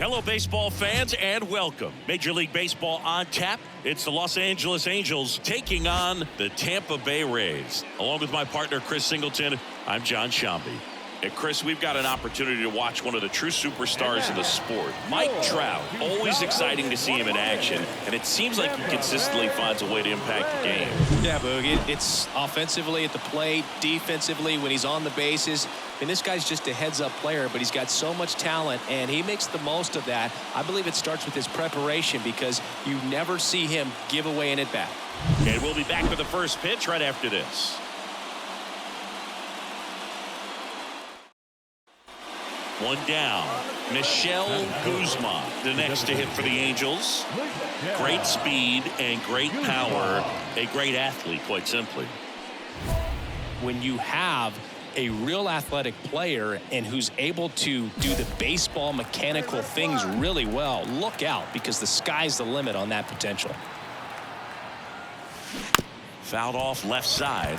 Hello, baseball fans, and welcome. Major League Baseball on tap. It's the Los Angeles Angels taking on the Tampa Bay Rays. Along with my partner, Chris Singleton, I'm John Shambi. And Chris, we've got an opportunity to watch one of the true superstars of the sport, Mike Trout. Always exciting to see him in action, and it seems like he consistently finds a way to impact the game. Yeah, Boog, it's offensively at the plate, defensively when he's on the bases. And this guy's just a heads-up player, but he's got so much talent, and he makes the most of that. I believe it starts with his preparation because you never see him give away an at-bat. And we'll be back with the first pitch right after this. One down. Michel Guzman, the next to hit for the Angels. Great speed and great power. A great athlete, quite simply. When you have a real athletic player and who's able to do the baseball mechanical things really well, look out, because the sky's the limit on that potential. Fouled off left side.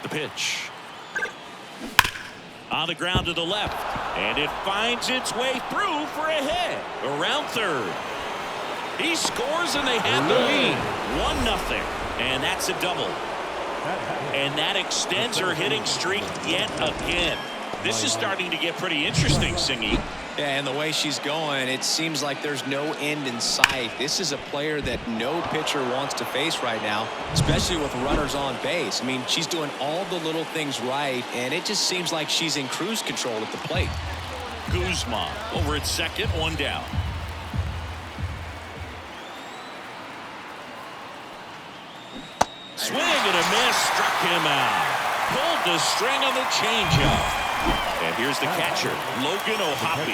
The pitch. On the ground to the left, and it finds its way through for a hit around third. He scores and they have the lead. 1-0, and that's a double. And that extends her hitting streak yet again. This is starting to get pretty interesting, Singy. Yeah, and the way she's going, it seems like there's no end in sight. This is a player that no pitcher wants to face right now, especially with runners on base. I mean, she's doing all the little things right, and it just seems like she's in cruise control at the plate. Guzman over at second, one down. Swing and a miss, struck him out. Pulled the string on the changeup. And here's the catcher, Logan O'Hoppe.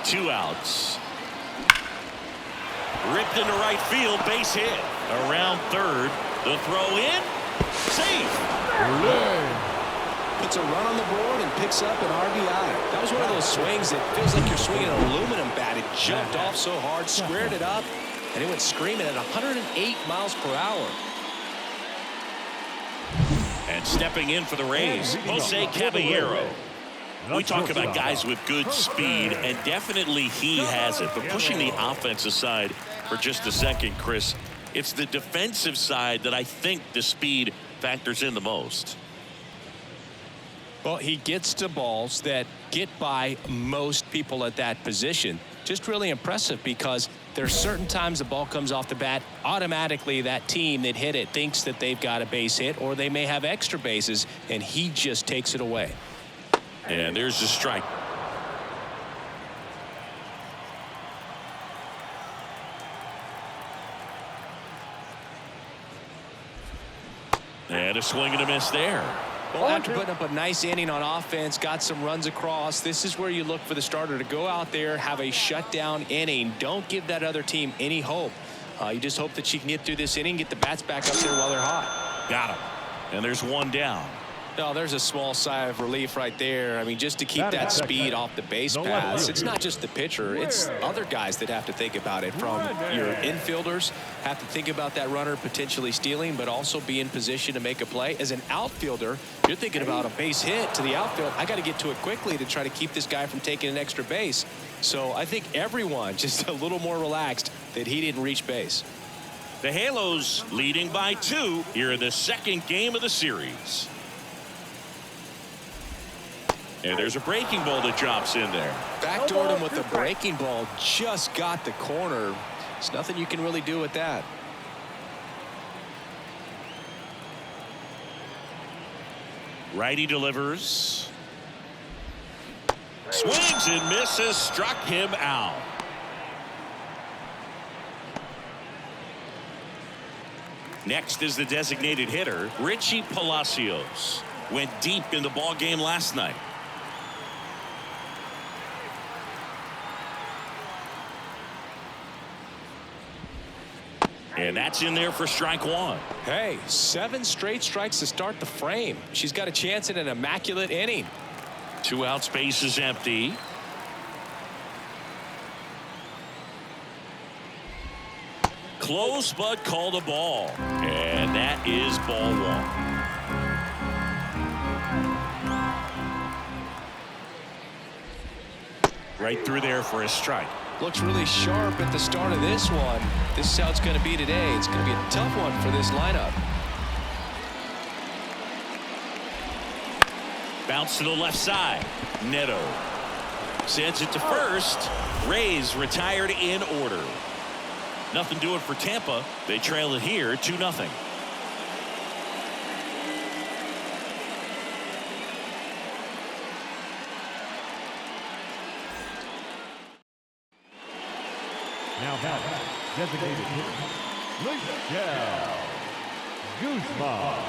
Two outs. Ripped into right field, base hit. Around third, the throw in, safe. Puts a run on the board and picks up an RBI. That was one of those swings that feels like you're swinging an aluminum bat. It jumped off so hard, squared it up, and it went screaming at 108 miles per hour. And stepping in for the Rays, Jose Caballero. We talk about guys with good speed, and definitely he has it. But pushing the offense aside for just a second, Chris, it's the defensive side that I think the speed factors in the most. Well, he gets to balls that get by most people at that position. Just really impressive because there's certain times the ball comes off the bat, automatically that team that hit it thinks that they've got a base hit or they may have extra bases, and he just takes it away. And there's the strike. And a swing and a miss there. Well, after putting up a nice inning on offense, got some runs across, this is where you look for the starter to go out there, have a shutdown inning. Don't give that other team any hope. You just hope that she can get through this inning, get the bats back up there while they're hot. Got him. And there's one down. No, there's a small sigh of relief right there. I mean, just to keep that speed off the base paths. It's not just the pitcher. It's other guys that have to think about it. From your infielders have to think about that runner potentially stealing, but also be in position to make a play. As an outfielder, you're thinking about a base hit to the outfield. I got to get to it quickly to try to keep this guy from taking an extra base. So I think everyone just a little more relaxed that he didn't reach base. The Halos leading by 2 here in the second game of the series. And there's a breaking ball that drops in there. Backdoored him with the breaking ball. Just got the corner. There's nothing you can really do with that. Righty delivers. Swings and misses. Struck him out. Next is the designated hitter, Richie Palacios. Went deep in the ball game last night. And that's in there for strike one. Hey, 7 straight strikes to start the frame. She's got a chance at an immaculate inning. 2 out, space is empty. Close, but called a ball. And that is ball 1. Right through there for a strike. Looks really sharp at the start of this one. This is how it's going to be today. It's going to be a tough one for this lineup. Bounce to the left side. Neto sends it to first. Rays retired in order. Nothing doing for Tampa. They trail it here 2-0. Now designated Michelle Guzman.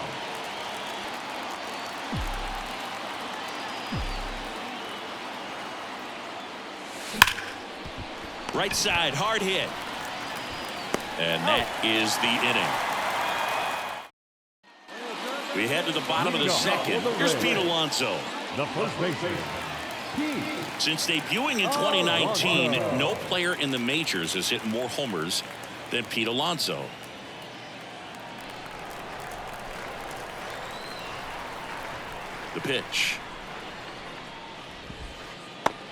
Right side, hard hit. And that is the inning. We head to the bottom of the second. Here's Pete Alonso. The first baseman. Since debuting in 2019, no player in the majors has hit more homers than Pete Alonso. The pitch.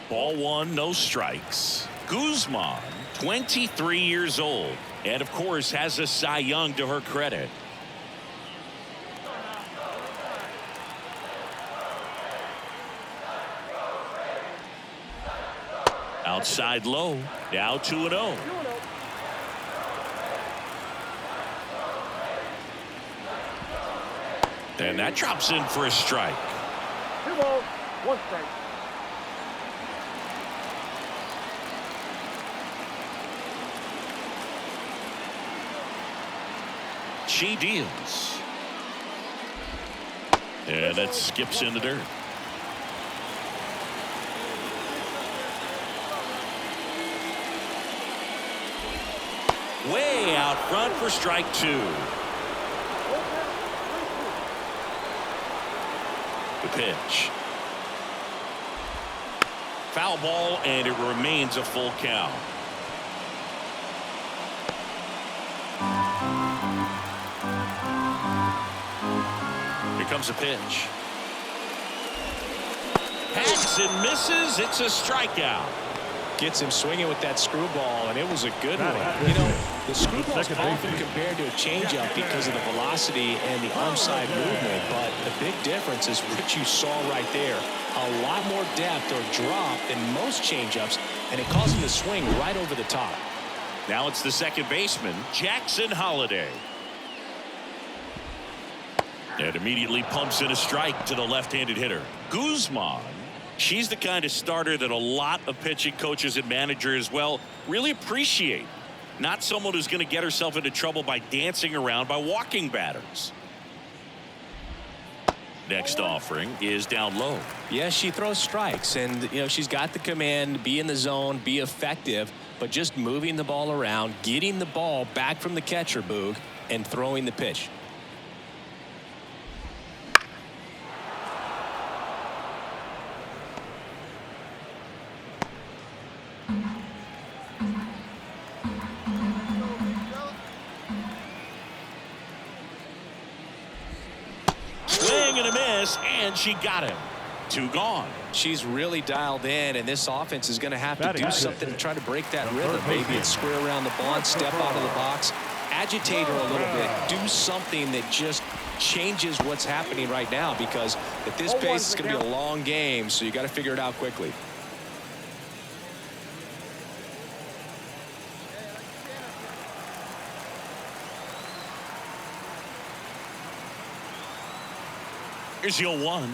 Ball 1, no strikes. Guzman, 23 years old, and of course has a Cy Young to her credit. Outside low, now 2-0. And that drops in for a strike. 2 balls, 1 strike. She deals. And that skips in the dirt. Way out front for strike 2. The pitch. Foul ball, and it remains a full count. Here comes a pitch. Hacks and misses. It's a strikeout. Gets him swinging with that screwball, and it was a good one. You know, the screwball is often compared to a changeup because of the velocity and the arm side movement, but the big difference is what you saw right there. A lot more depth or drop than most changeups, and it caused him to swing right over the top. Now it's the second baseman, Jackson Holliday. And immediately pumps in a strike to the left-handed hitter. Guzman. She's the kind of starter that a lot of pitching coaches and managers, well, really appreciate. Not someone who's going to get herself into trouble by dancing around by walking batters. Next offering is down low. Yeah, she throws strikes, and you know she's got the command, be in the zone, be effective, but just moving the ball around, getting the ball back from the catcher, Boog, and throwing the pitch. Swing and a miss, and she got him. 2 gone. She's really dialed in, and this offense is going to have to do something to try to break that rhythm. Maybe it's square around the bunt, step out of the box, agitate her a little bit, do something that just changes what's happening right now, because at this pace it's going to be a long game, so you got to figure it out quickly. Here's the 0-1.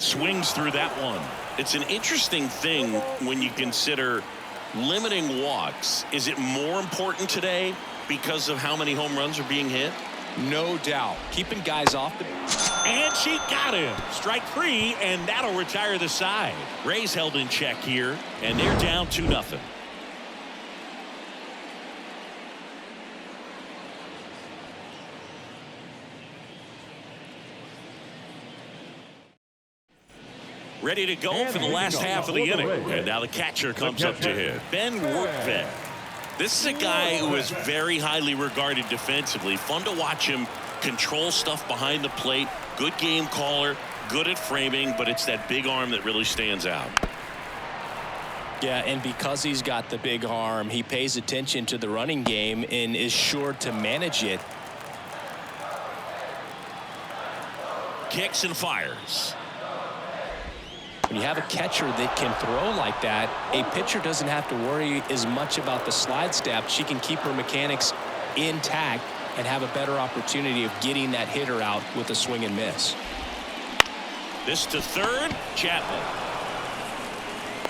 Swings through that one. It's an interesting thing when you consider limiting walks. Is it more important today because of how many home runs are being hit? No doubt. Keeping guys off the... And she got him. Strike 3, and that'll retire the side. Rays held in check here, and they're down 2-0. ready to go for the last half of the inning. And now the catcher comes up to him. Ben Workman. This is a guy who is very highly regarded defensively. Fun to watch him control stuff behind the plate. Good game caller, good at framing, but it's that big arm that really stands out. Yeah, and because he's got the big arm, he pays attention to the running game and is sure to manage it. Kicks and fires. When you have a catcher that can throw like that, a pitcher doesn't have to worry as much about the slide step. She can keep her mechanics intact and have a better opportunity of getting that hitter out with a swing and miss. This to third. Chapman.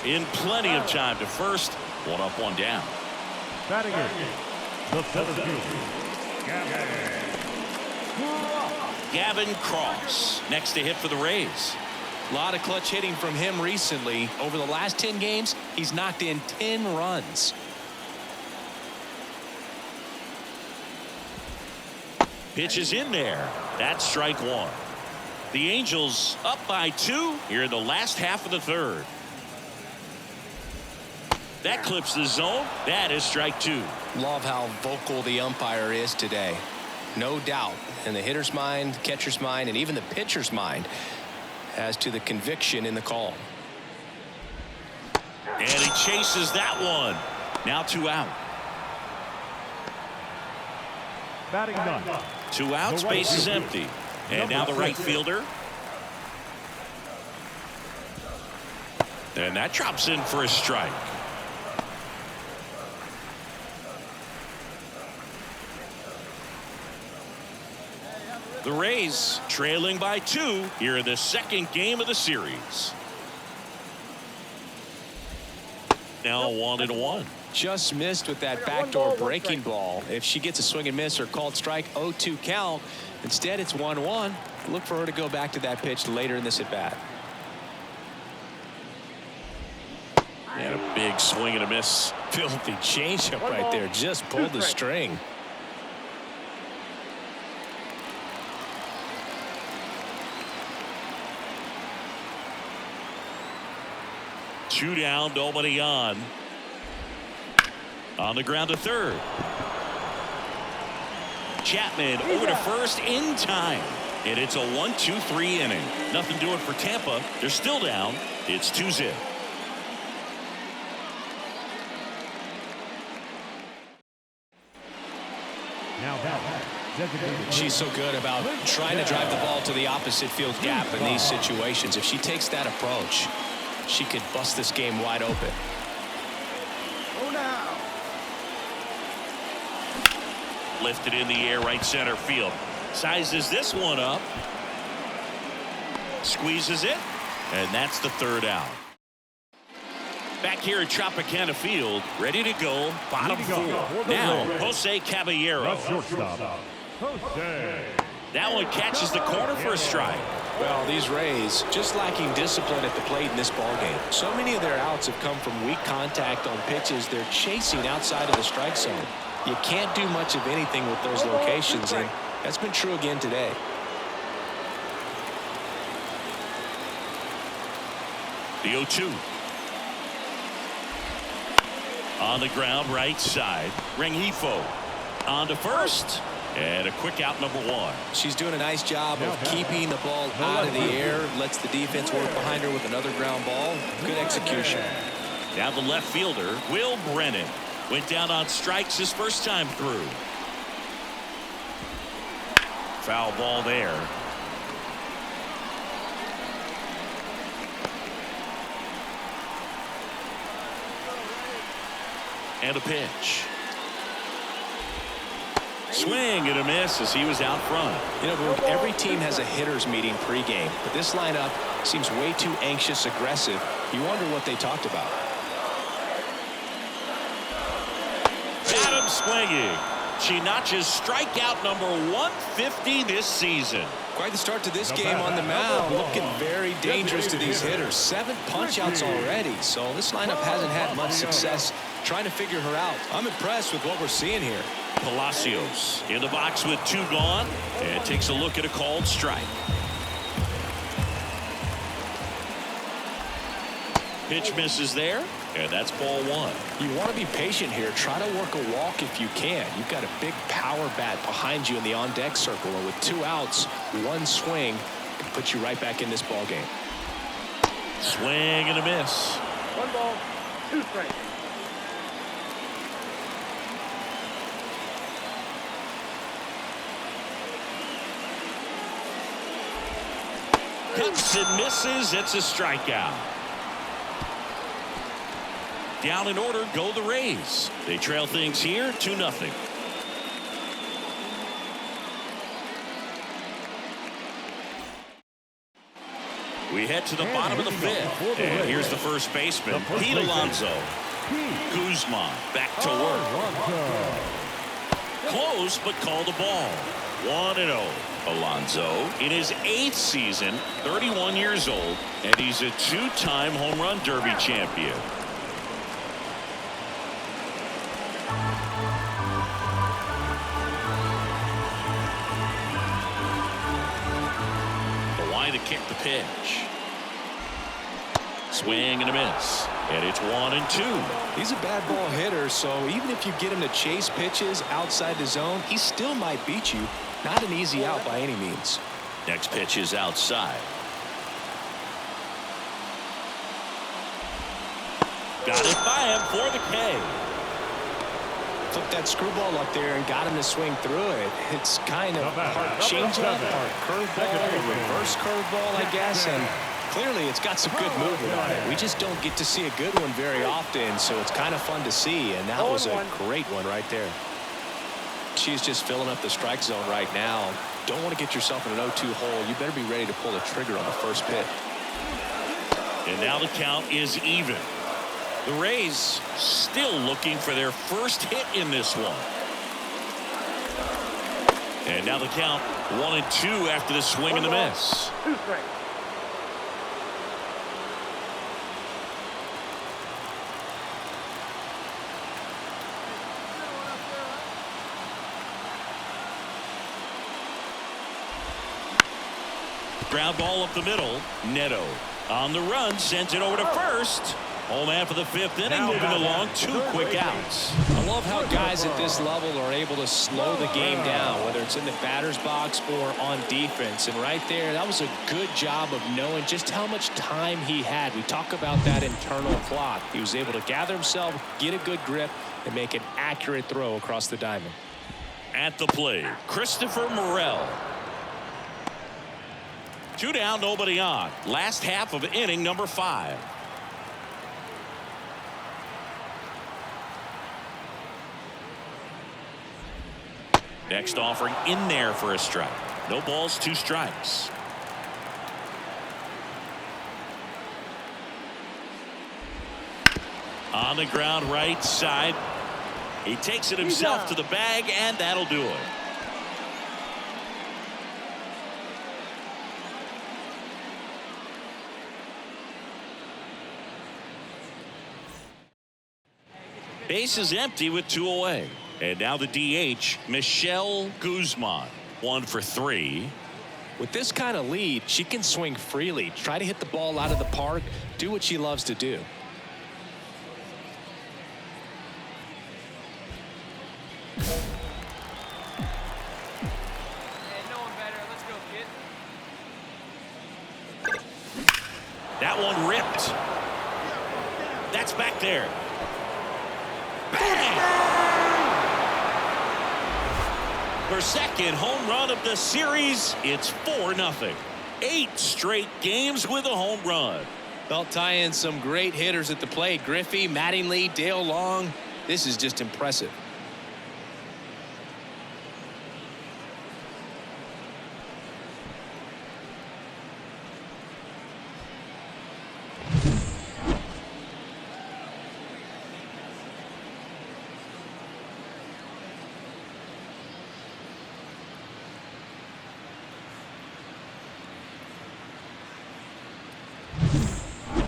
In plenty of time to first. One up, one down. Batting in the center field, Gavin Cross. Next to hit for the Rays. A lot of clutch hitting from him recently. Over the last 10 games, he's knocked in 10 runs. Pitch is in there. That's strike one. The Angels up by 2 here in the last half of the third. That clips the zone. That is strike 2. Love how vocal the umpire is today. No doubt in the hitter's mind, catcher's mind, and even the pitcher's mind as to the conviction in the call. And he chases that one. Now 2 out. batting none. 2 outs, base is empty. And now the right fielder. And that drops in for a strike. The Rays trailing by 2 here in the second game of the series. Now 1-1. Just missed with that backdoor breaking ball. If she gets a swing and miss or called strike, 0-2 count. Instead, it's 1-1. Look for her to go back to that pitch later in this at bat. And a big swing and a miss. Filthy changeup right there. Just pulled the string. Two down, nobody on. On the ground to third. Chapman over to first in time. And it's a 1-2-3 inning. Nothing doing for Tampa. They're still down. It's 2-0. Now she's so good about trying to drive the ball to the opposite field gap in these situations. If she takes that approach, she could bust this game wide open. Oh, now. Lifted in the air, right center field. Sizes this one up. Squeezes it. And that's the third out. Back here at Tropicana Field, ready to go, bottom four. Now, Jose Caballero. That one catches the corner for a strike. Well, these Rays just lacking discipline at the plate in this ballgame. So many of their outs have come from weak contact on pitches they're chasing outside of the strike zone. You can't do much of anything with those locations, and that's been true again today. The 0-2. On the ground, right side. Rengifo on to first. And a quick out, number 1. She's doing a nice job of keeping the ball out of the air. Lets the defense work behind her with another ground ball. Good execution. Now the left fielder, Will Brennan. Went down on strikes his first time through. Foul ball there. And a pitch. Swing and a miss as he was out front. You know, every team has a hitters meeting pregame, but this lineup seems way too anxious, aggressive. You wonder what they talked about. Got him swinging. She notches strikeout number 150 this season. Quite the start to this game on the mound. Looking very dangerous to these hitters. 7 punch-outs already, so this lineup hasn't had much success trying to figure her out. I'm impressed with what we're seeing here. Palacios in the box with 2 gone and takes a look at a called strike. Pitch misses there, and that's ball one. You want to be patient here. Try to work a walk if you can. You've got a big power bat behind you in the on-deck circle, and with 2 outs, 1 swing can put you right back in this ball game. Swing and a miss. 1 ball, 2 strikes. Hits and misses. It's a strikeout. Down in order go the Rays. They trail things here 2-0. We head to the bottom of the 5th. And here's the first baseman, Pete Alonso. Guzman back to work. Close, but called a ball. 1-0. Alonso in his 8th season, 31 years old, and he's a 2-time home run derby champion. The line to kick the pitch. Swing and a miss. And it's 1-2. He's a bad ball hitter, so even if you get him to chase pitches outside the zone, he still might beat you. Not an easy out by any means. Next pitch is outside. Got it by him for the K. Took that screwball up there and got him to swing through it. It's kind of part changeup, part curveball, reverse curveball, I guess, and clearly it's got some good movement on it. We just don't get to see a good one very often, so it's kind of fun to see, and that was a great one right there. She's just filling up the strike zone right now. Don't want to get yourself in an 0-2 hole. You better be ready to pull the trigger on the first pitch. And now the count is even. The Rays still looking for their first hit in this one. And now the count 1-2 after the swing and the miss. 2 strikes. Ground ball up the middle. Neto on the run, sends it over to first. Home half of the 5th inning, moving along, 2 quick outs. I love how guys at this level are able to slow the game down, whether it's in the batter's box or on defense. And right there, that was a good job of knowing just how much time he had. We talk about that internal clock. He was able to gather himself, get a good grip, and make an accurate throw across the diamond. At the plate, Christopher Morel. 2 down, nobody on. Last half of inning number 5. Next offering in there for a strike. No balls, 2 strikes. On the ground right side. He takes it himself to the bag, and that'll do it. Base is empty with 2 away. And now the DH, Michelle Guzman, 1 for 3. With this kind of lead, she can swing freely, try to hit the ball out of the park, do what she loves to do. That one ripped. That's back there. Bang! Her second home run of the series. It's 4-0. 8 straight games with a home run. They'll tie in some great hitters at the plate. Griffey, Mattingly, Dale Long. This is just impressive.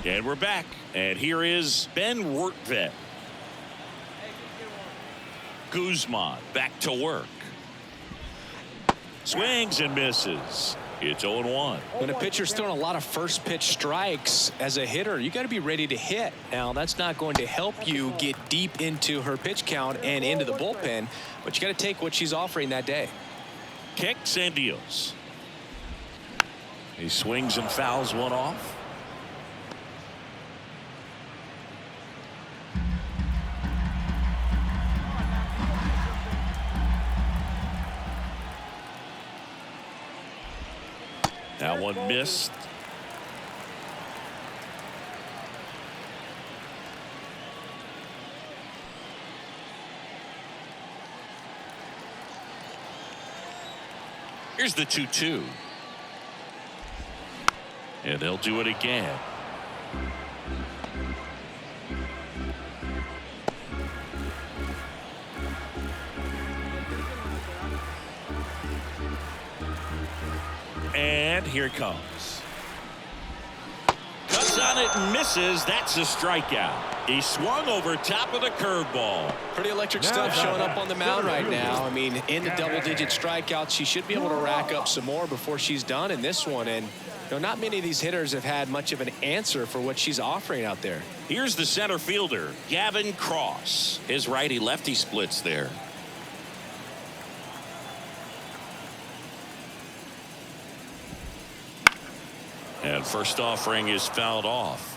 And we're back. And here is Ben Wertvet. Guzman back to work. Swings and misses. It's 0-1. When a pitcher's throwing a lot of first pitch strikes as a hitter, you got to be ready to hit. Now, that's not going to help you get deep into her pitch count and into the bullpen, but you got to take what she's offering that day. Kicks and deals. He swings and fouls one off. Now one missed. Here's the 2-2. And they'll do it again. And here it comes. Cuts on it and misses. That's a strikeout. He swung over top of the curveball. Pretty electric stuff showing up on the mound right now. I mean, in the double-digit strikeouts, she should be able to rack up some more before she's done in this one. And not many of these hitters have had much of an answer for what she's offering out there. Here's the center fielder, Gavin Cross. His righty-lefty splits there. And first offering is fouled off.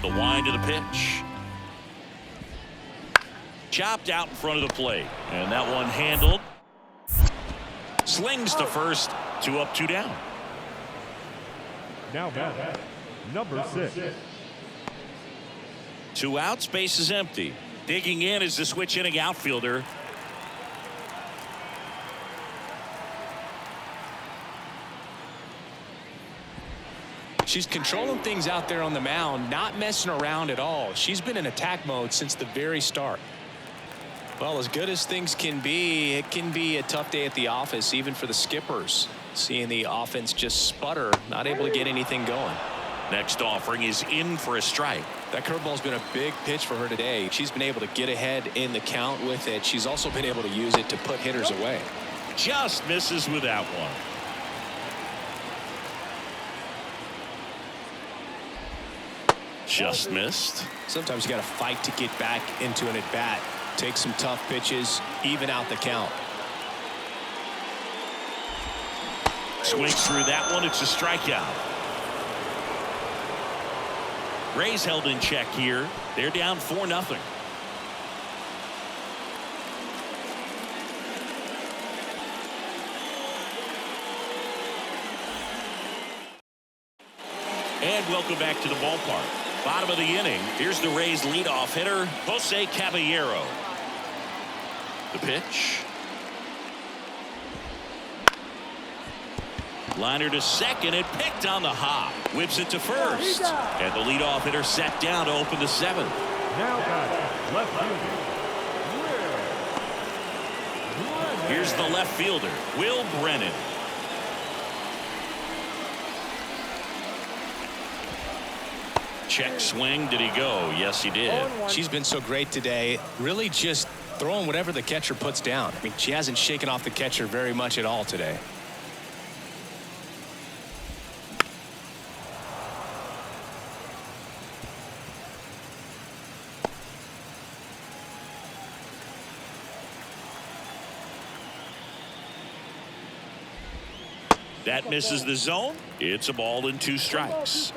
The wind of the pitch. Chopped out in front of the plate. And that one handled. Slings to first. 2 up, 2 down. Now batting, number 6. 2 outs, base is empty. Digging in is the switch inning outfielder. She's controlling things out there on the mound, not messing around at all. She's been in attack mode since the very start. Well, as good as things can be, it can be a tough day at the office, even for the skippers. Seeing the offense just sputter, not able to get anything going. Next offering is in for a strike. That curveball's been a big pitch for her today. She's been able to get ahead in the count with it. She's also been able to use it to put hitters away. Just misses with that one. Just missed. Sometimes you got to fight to get back into an at-bat. Take some tough pitches, even out the count. Swings through that one. It's a strikeout. Rays held in check here. They're down 4-0. And welcome back to the ballpark. Bottom of the inning. Here's the Rays leadoff hitter, Jose Caballero. The pitch. Liner to second and picked on the hop. Whips it to first. And the leadoff hitter set down to open the 7th. Now batting, left fielder. Here's the left fielder, Will Brennan. Check swing. Did he go? Yes, he did. She's been so great today. Really just throwing whatever the catcher puts down. I mean, she hasn't shaken off the catcher very much at all today. That misses the zone. It's a ball and 2 strikes.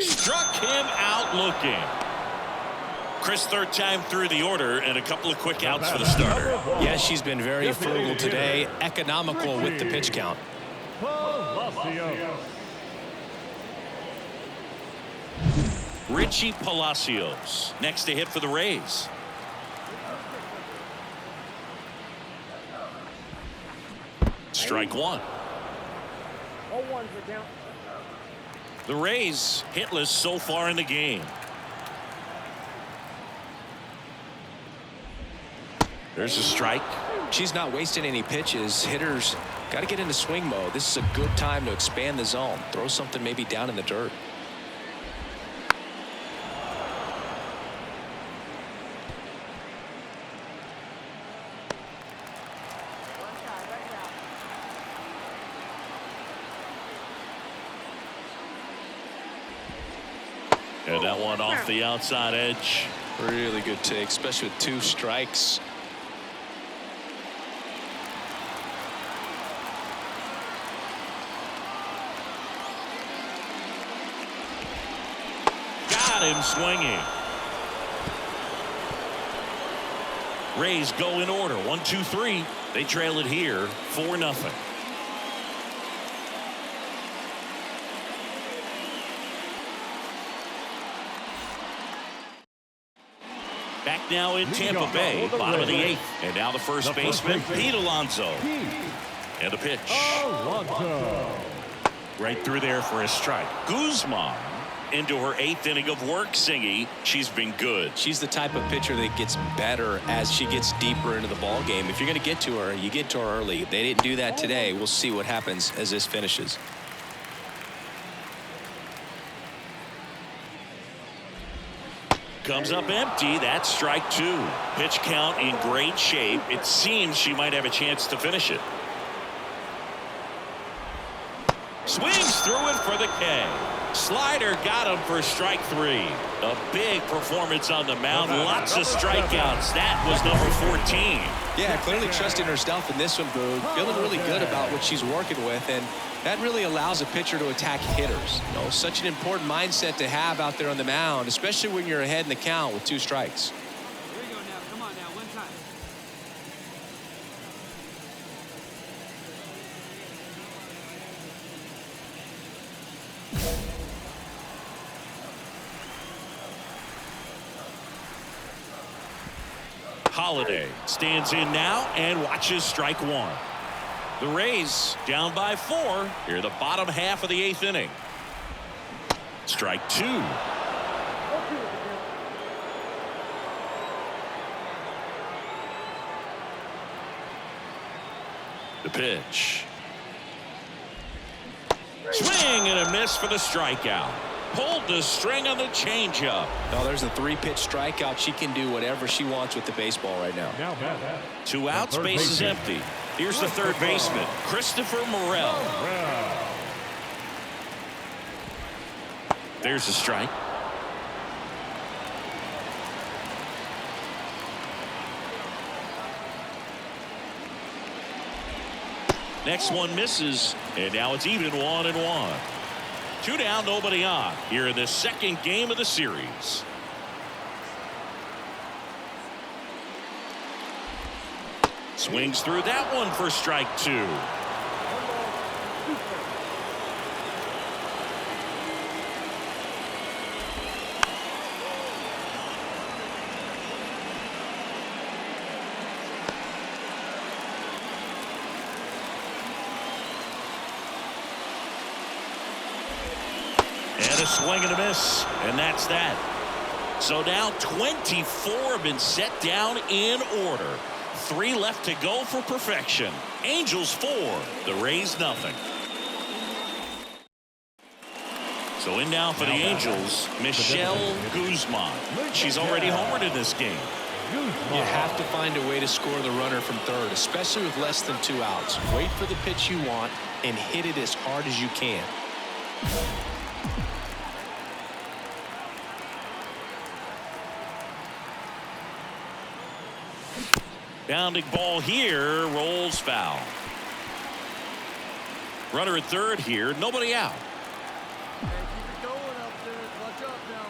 Struck him out looking. Chris, third time through the order and a couple of quick outs for the starter. Yeah, she's been very frugal today, economical with the pitch count. Richie Palacios next to hit for the Rays. Strike 1. The Rays hitless so far in the game. There's a strike. She's not wasting any pitches. Hitters got to get into swing mode. This is a good time to expand the zone. Throw something maybe down in the dirt. And that one off the outside edge. Really good take, especially with 2 strikes. Got him swinging. Rays go in order. 1, 2, 3. They trail it here 4-0. Back now in Tampa Bay, bottom of the 8th. And now the first baseman, Pete Alonso. And the pitch. Right through there for a strike. Guzman into her 8th inning of work, Singy. She's been good. She's the type of pitcher that gets better as she gets deeper into the ball game. If you're going to get to her, you get to her early. If they didn't do that today, we'll see what happens as this finishes. Comes up empty. That's strike 2. Pitch count in great shape. It seems she might have a chance to finish it. Swings through it for the K. Slider got him for strike 3. A big performance on the mound. Lots of strikeouts. That was number 14. Yeah, clearly trusting herself in this one, Boog. Feeling really good about what she's working with, and that really allows a pitcher to attack hitters. You know, such an important mindset to have out there on the mound, especially when you're ahead in the count with 2 strikes. Here you go now. Come on now. One time. Holiday stands in now and watches strike 1. The Rays down by 4 here, the bottom half of the 8th inning. Strike 2. The pitch. Swing and a miss for the strikeout. Pulled the string on the changeup. No, there's a 3-pitch strikeout. She can do whatever she wants with the baseball right now. 2 outs, base is empty. Here's the third baseman, Christopher Morel. There's a strike. Next one misses, and now it's even 1-1. 2 down, nobody on here in the second game of the series. Swings through that one for strike 2. And a swing and a miss, and that's that. So now 24 have been set down in order. 3 left to go for perfection. Angels 4, the Rays nothing. So in now for the Angels, Michelle Guzman. She's already homered in this game. You have to find a way to score the runner from third, especially with less than 2 outs. Wait for the pitch you want and hit it as hard as you can. Bounding ball here, rolls foul. Runner at third here, nobody out. Keep it going up there. Clutch up now.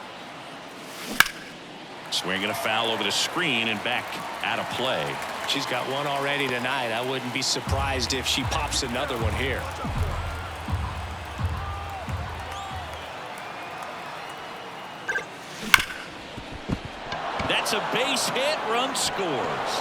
Swinging a foul over the screen and back out of play. She's got one already tonight. I wouldn't be surprised if she pops another one here. That's a base hit, run scores.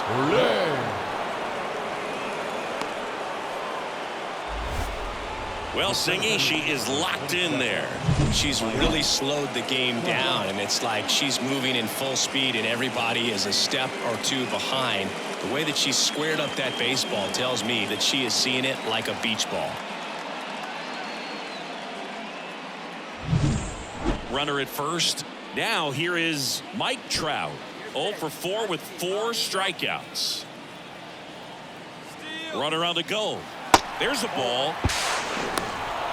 Well, Singy, she is locked in there. She's really slowed the game down, and it's like she's moving in full speed and everybody is a step or 2 behind. The way that she squared up that baseball tells me that she is seeing it like a beach ball. Runner at first. Now here is Mike Trout. 0 for 4 with 4 strikeouts. Runner on the go. There's a ball.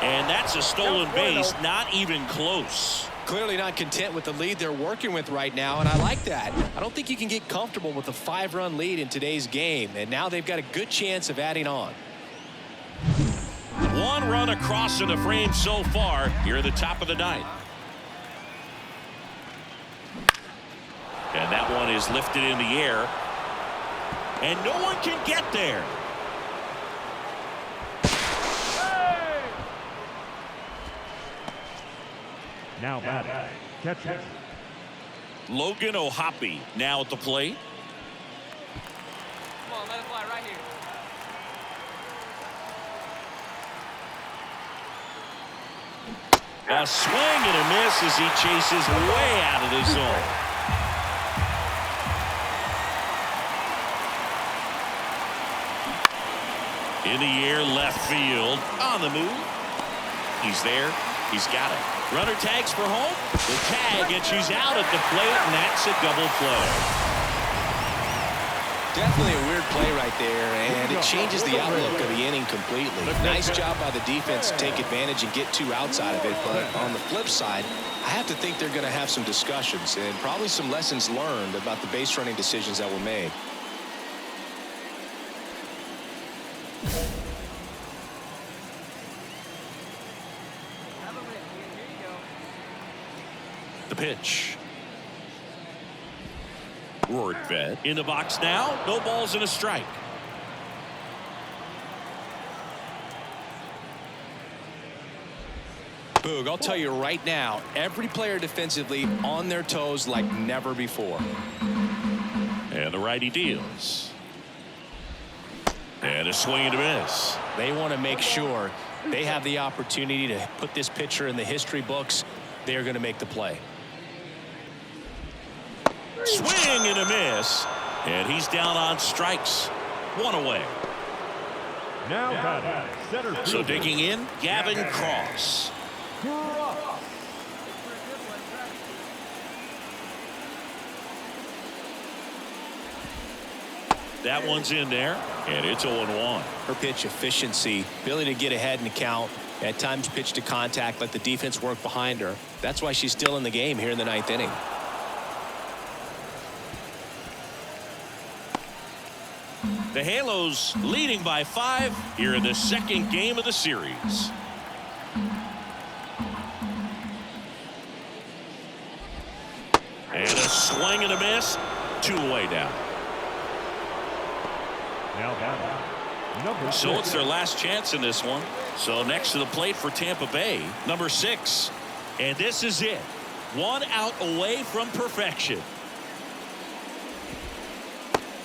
And that's a stolen base, not even close. Clearly not content with the lead they're working with right now, and I like that. I don't think you can get comfortable with a 5-run lead in today's game, and now they've got a good chance of adding on. 1 run across in the frame so far here at the top of the 9th. And that one is lifted in the air, and no one can get there. Now batting, catcher. Logan O'Hoppe now at the plate. Come on, let it fly right here. A swing and a miss as he chases way out of the zone. In the air, left field, on the move. He's there. He's got it. Runner tags for home. The tag, and she's out at the plate, and that's a double play. Definitely a weird play right there, and it changes the outlook of the inning completely. Nice job by the defense to take advantage and get 2 outs out of it, but on the flip side, I have to think they're going to have some discussions and probably some lessons learned about the base running decisions that were made. Have a rip, man. Here you go. The pitch. Rortvedt in the box now. No balls and a strike. Boog, I'll tell you right now, every player defensively on their toes like never before. And the righty deals. And a swing and a miss. They want to make sure they have the opportunity to put this pitcher in the history books. They're going to make the play. Swing and a miss. And he's down on strikes. 1 away. Now batting, center fielder. So digging in, Gavin Cross. That one's in there, and it's 0-1. Her pitch efficiency, ability to get ahead in the count, at times pitch to contact, let the defense work behind her. That's why she's still in the game here in the 9th inning. The Halos leading by 5 here in the 2nd game of the series. And a swing and a miss. 2 away now. Now batting, number So 6. it's their last chance in this one. So next to the plate for Tampa Bay, number 6. And this is it. 1 out away from perfection.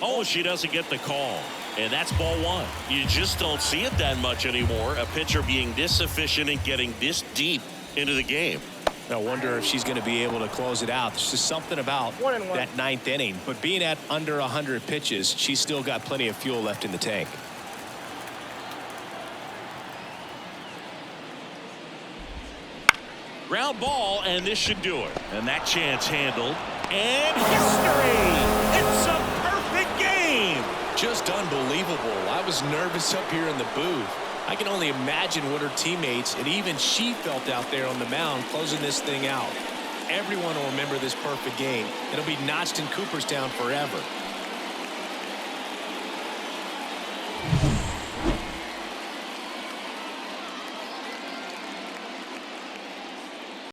Oh, she doesn't get the call. And that's ball 1. You just don't see it that much anymore. A pitcher being this efficient and getting this deep into the game. I wonder if she's going to be able to close it out. There's just something about that 9th inning. But being at under 100 pitches, she's still got plenty of fuel left in the tank. Ground ball, and this should do it. And that chance handled. And history! It's a perfect game! Just unbelievable. I was nervous up here in the booth. I can only imagine what her teammates and even she felt out there on the mound closing this thing out. Everyone will remember this perfect game. It'll be notched in Cooperstown forever.